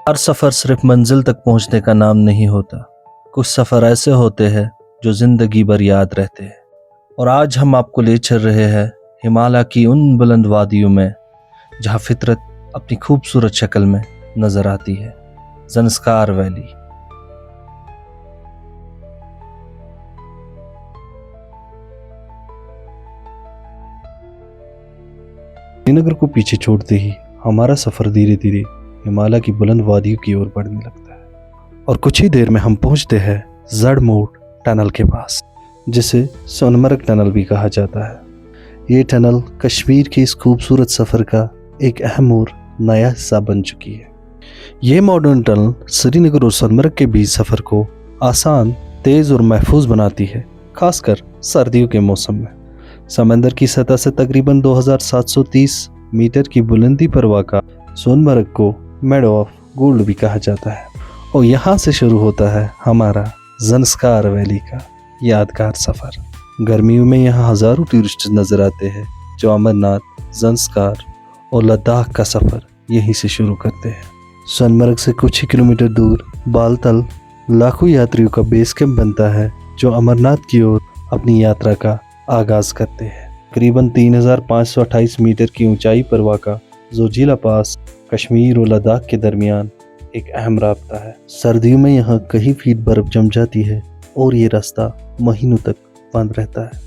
हर सफ़र सिर्फ मंजिल तक पहुंचने का नाम नहीं होता। कुछ सफ़र ऐसे होते हैं जो ज़िंदगी भर याद रहते हैं। और आज हम आपको ले चल रहे हैं हिमालय की उन बुलंद वादियों में जहां फितरत अपनी खूबसूरत शक्ल में नजर आती है। ज़ंस्कार वैली। श्रीनगर को पीछे छोड़ते ही हमारा सफ़र धीरे धीरे हिमालय की बुलंद वादियों की ओर बढ़ने लगता है और कुछ ही देर में हम पहुंचते हैं जड़मोड़ टनल के पास, जिसे सोनमर्ग टनल भी कहा जाता है। ये टनल कश्मीर के इस खूबसूरत सफ़र का एक अहम और नया हिस्सा बन चुकी है। ये मॉडर्न टनल श्रीनगर और सोनमर्ग के बीच सफ़र को आसान, तेज़ और महफूज बनाती है, खासकर सर्दियों के मौसम में। समंदर की सतह से तकरीबन 2730 मीटर की बुलंदी पर वाक़ा सोनमर्ग को मेड ऑफ गोल्ड भी कहा जाता है और यहाँ से शुरू होता है हमारा ज़ंस्कार वैली का यादगार सफ़र। गर्मियों में यहाँ हज़ारों टूरिस्ट नज़र आते हैं जो अमरनाथ, ज़ंस्कार और लद्दाख का सफ़र यहीं से शुरू करते हैं। सोनमर्ग से कुछ ही किलोमीटर दूर बालतल लाखों यात्रियों का बेस कैंप बनता है जो अमरनाथ की ओर अपनी यात्रा का आगाज करते हैं। करीबन 3528 मीटर की ऊंचाई पर वाक़ा जोजिला पास कश्मीर और लद्दाख के दरमियान एक अहम रास्ता है। सर्दियों में यहाँ कई फीट बर्फ जम जाती है और ये रास्ता महीनों तक बंद रहता है।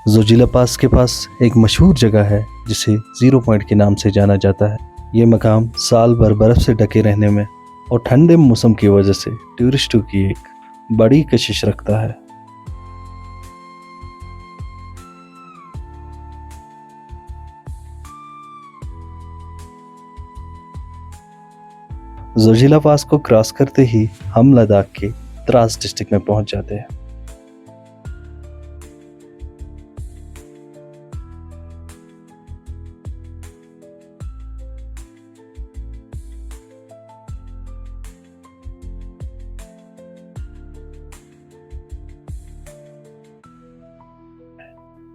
जोजिला पास के पास एक मशहूर जगह है जिसे ज़ीरो पॉइंट के नाम से जाना जाता है। ये मकाम साल भर बर्फ़ से ढके रहने में और ठंडे मौसम की वजह से टूरिस्टों की एक बड़ी कशिश रखता है। जोजिला पास को क्रॉस करते ही हम लद्दाख के द्रास डिस्ट्रिक्ट में पहुंच जाते हैं।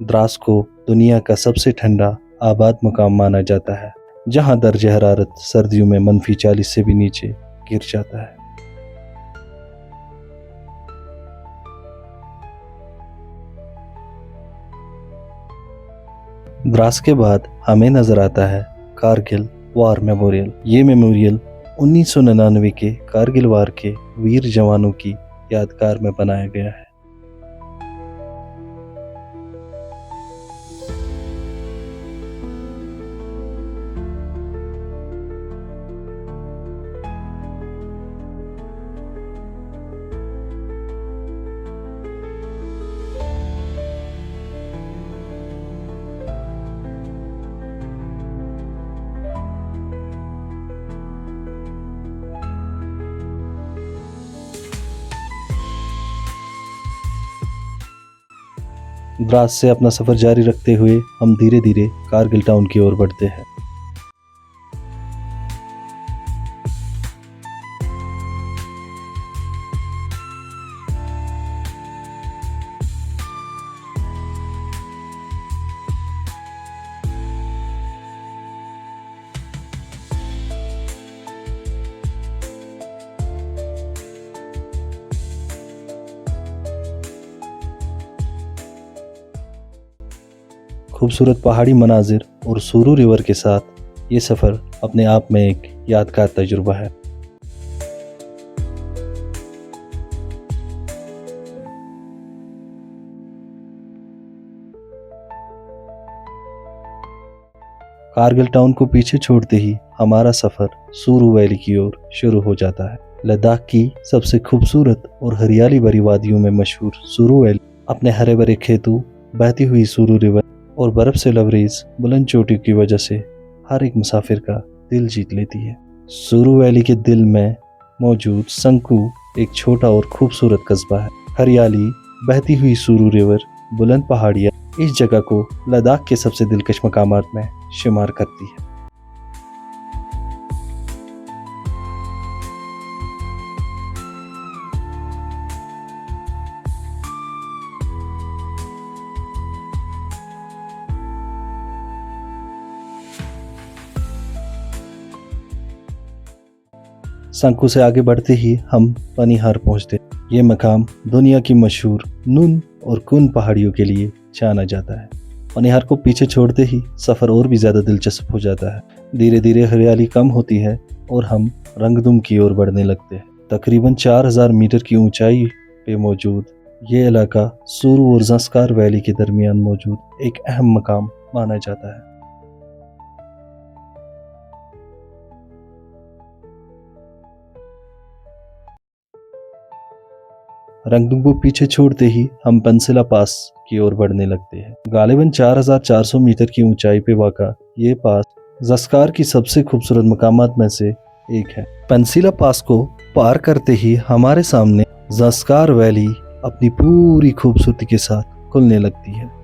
द्रास को दुनिया का सबसे ठंडा आबाद मकाम माना जाता है, जहां दर्जे हरारत सर्दियों में -40 से भी नीचे गिर जाता है। द्रास के बाद हमें नजर आता है कारगिल वार मेमोरियल। ये मेमोरियल 1999 के कारगिल वार के वीर जवानों की यादगार में बनाया गया है। द्रास से अपना सफ़र जारी रखते हुए हम धीरे धीरे कारगिल टाउन की ओर बढ़ते हैं। खूबसूरत पहाड़ी मनाजिर और सुरू रिवर के साथ ये सफ़र अपने आप में एक यादगार तजुर्बा है। कारगिल टाउन को पीछे छोड़ते ही हमारा सफ़र सुरू वैली की ओर शुरू हो जाता है। लद्दाख की सबसे खूबसूरत और हरियाली भरी वादियों में मशहूर सुरू वैली अपने हरे भरे खेतों, बहती हुई सुरू रिवर और बर्फ से लबरेज बुलंद चोटियों की वजह से हर एक मुसाफिर का दिल जीत लेती है। सुरू वैली के दिल में मौजूद संकू एक छोटा और खूबसूरत कस्बा है। हरियाली, बहती हुई सुरू रिवर, बुलंद पहाड़ियाँ इस जगह को लद्दाख के सबसे दिलकश मकामात में शुमार करती है। संकू से आगे बढ़ते ही हम पनिहार पहुंचते। ये मकाम दुनिया की मशहूर नून और कुन पहाड़ियों के लिए जाना जाता है। पनिहार को पीछे छोड़ते ही सफ़र और भी ज़्यादा दिलचस्प हो जाता है। धीरे धीरे हरियाली कम होती है और हम रंगदुम की ओर बढ़ने लगते हैं। तकरीबन 4000 मीटर की ऊंचाई पे मौजूद ये इलाका सुरू और ज़स्कार वैली के दरमियान मौजूद एक अहम मकाम माना जाता है। रंगदुम को पीछे छोड़ते ही हम पेंसिला पास की ओर बढ़ने लगते हैं। गालिबन 4400 मीटर की ऊंचाई पे वाक़ा ये पास ज़स्कार की सबसे खूबसूरत मकामात में से एक है। पेंसिला पास को पार करते ही हमारे सामने ज़स्कार वैली अपनी पूरी खूबसूरती के साथ खुलने लगती है।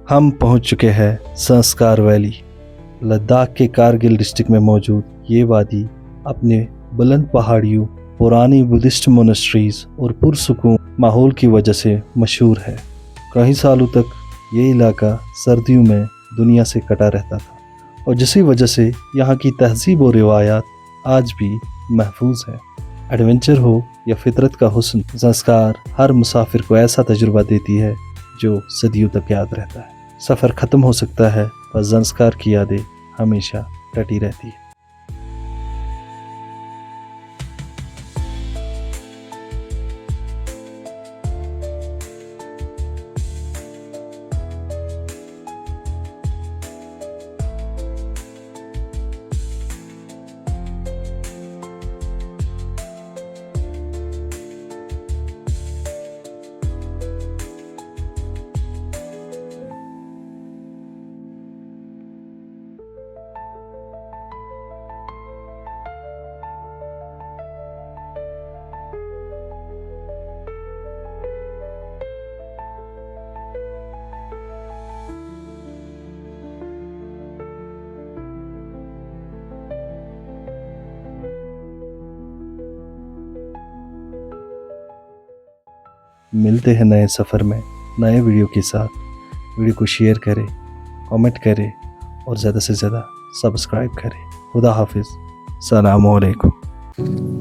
हम पहुंच चुके हैं ज़स्कार वैली। लद्दाख के कारगिल डिस्ट्रिक्ट में मौजूद ये वादी अपने बुलंद पहाड़ियों, पुरानी बुद्धिस्ट मोनेस्ट्रीज और पुरसुकून माहौल की वजह से मशहूर है। कई सालों तक ये इलाका सर्दियों में दुनिया से कटा रहता था और जिसकी वजह से यहाँ की तहजीब और रिवायात आज भी महफूज है। एडवेंचर हो या फितरत का हुस्न, ज़स्कार हर मुसाफिर को ऐसा तजुर्बा देती है जो सदियों तक याद रहता है। सफ़र ख़त्म हो सकता है पर ज़स्कार की यादें हमेशा डटी रहती है। मिलते हैं नए सफ़र में नए वीडियो के साथ। वीडियो को शेयर करें, कमेंट करें और ज़्यादा से ज़्यादा सब्सक्राइब करें। खुदा हाफिज़। सलाम अलैकुम।